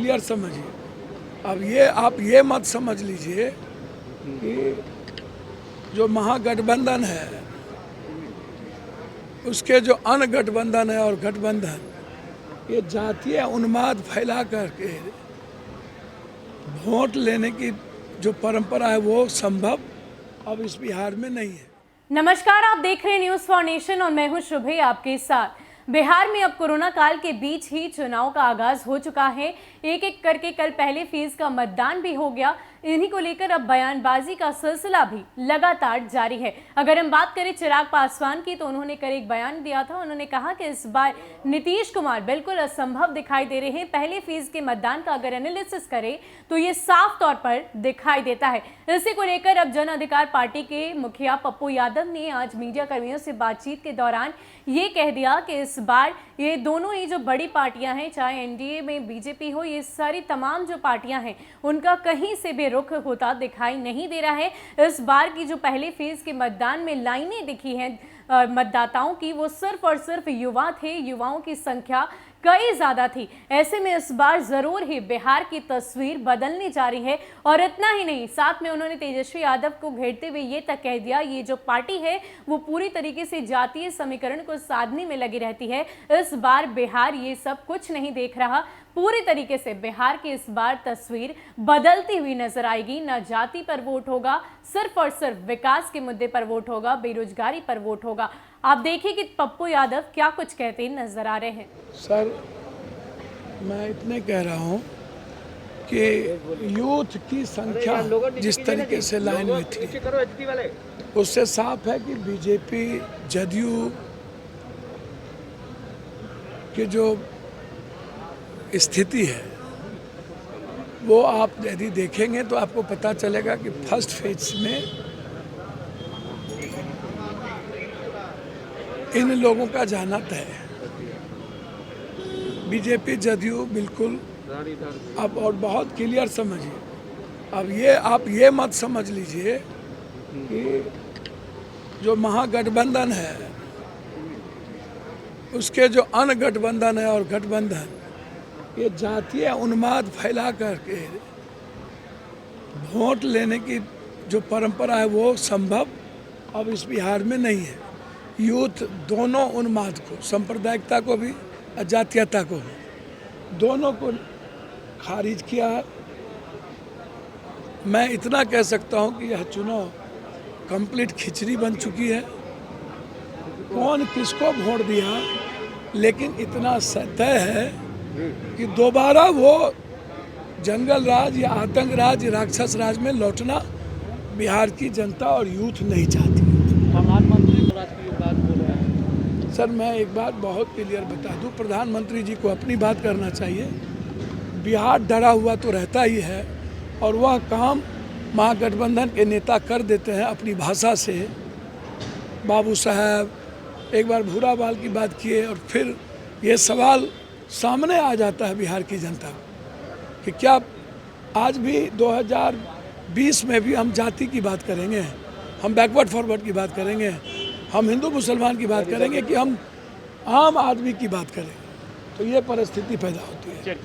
Clear समझिए। अब ये आप ये मत समझ लीजिए कि जो महागठबंधन है उसके जो अन्य गठबंधन है और गठबंधन ये जातीय उन्माद फैला करके वोट लेने की जो परंपरा है वो संभव अब इस बिहार में नहीं है। नमस्कार, आप देख रहे हैं न्यूज फॉर नेशन और मैं हूं शुभे आपके साथ। बिहार में अब कोरोना काल के बीच ही चुनाव का आगाज हो चुका है। एक एक करके कल पहले फेज का मतदान भी हो गया। इन्हीं को लेकर अब बयानबाजी का सिलसिला भी लगातार जारी है। अगर हम बात करें चिराग पासवान की तो उन्होंने कल एक बयान दिया था। उन्होंने कहा कि इस बार नीतीश कुमार बिल्कुल असंभव दिखाई दे रहे हैं। पहले फेज के मतदान का अगर एनालिसिस करें तो ये साफ तौर पर दिखाई देता है। इसी को लेकर अब जन अधिकार पार्टी के मुखिया पप्पू यादव ने आज मीडिया कर्मियों से बातचीत के दौरान ये कह दिया कि इस बार ये दोनों ही जो बड़ी पार्टियां हैं, चाहे एनडीए में बीजेपी हो, ये सारी तमाम जो पार्टियां हैं उनका कहीं से भी रुख होता दिखाई नहीं दे रहा है। इस बार की जो पहले फेज के मतदान में लाइनें दिखी हैं मतदाताओं की, वो सिर्फ और सिर्फ युवा थे। युवाओं की संख्या कई ज्यादा थी। ऐसे में इस बार जरूर ही बिहार की तस्वीर बदलने जा रही है। और इतना ही नहीं, साथ में उन्होंने तेजस्वी यादव को घेरते हुए ये तक कह दिया, ये जो पार्टी है वो पूरी तरीके से जातीय समीकरण को साधने में लगी रहती है। इस बार बिहार ये सब कुछ नहीं देख रहा। पूरी तरीके से बिहार की इस बार तस्वीर बदलती हुई नजर आएगी। न जाति पर वोट होगा, सिर्फ और सिर्फ विकास के मुद्दे पर वोट होगा, बेरोजगारी पर वोट होगा। आप देखिए कि पप्पू यादव क्या कुछ कहते नजर आ रहे हैं। सर, मैं इतने कह रहा हूँ कि यूथ की संख्या जिस तरीके से लाइन में थी उससे साफ है कि बीजेपी जदयू की जो स्थिति है वो आप यदि देखेंगे तो आपको पता चलेगा कि फर्स्ट फेज में इन लोगों का जाना तय है। बीजेपी जदयू बिल्कुल अब और बहुत क्लियर समझिए। अब ये आप ये मत समझ लीजिए कि जो महागठबंधन है उसके जो अन्य गठबंधन है और गठबंधन ये जातीय उन्माद फैला करके वोट लेने की जो परंपरा है वो संभव अब इस बिहार में नहीं है। यूथ दोनों उन्माद को, सांप्रदायिकता को भी और जातीयता को भी, दोनों को खारिज किया है। मैं इतना कह सकता हूं कि यह चुनाव कंप्लीट खिचड़ी बन चुकी है। कौन किसको वोट दिया, लेकिन इतना तय है कि दोबारा वो जंगल राज या आतंक राज, राक्षस राज में लौटना बिहार की जनता और यूथ नहीं चाहती। प्रधानमंत्री की बात बोल रहे हैं। सर, मैं एक बात बहुत क्लियर बता दूं, प्रधानमंत्री जी को अपनी बात करना चाहिए। बिहार डरा हुआ तो रहता ही है और वह काम महागठबंधन के नेता कर देते हैं अपनी भाषा से। बाबू साहब एक बार भूरा बाल की बात किए और फिर ये सवाल सामने आ जाता है बिहार की जनता को कि क्या आज भी 2020 में भी हम जाति की बात करेंगे, हम बैकवर्ड फॉरवर्ड की बात करेंगे, हम हिंदू मुसलमान की बात करेंगे कि हम आम आदमी की बात करें? तो ये परिस्थिति पैदा होती है।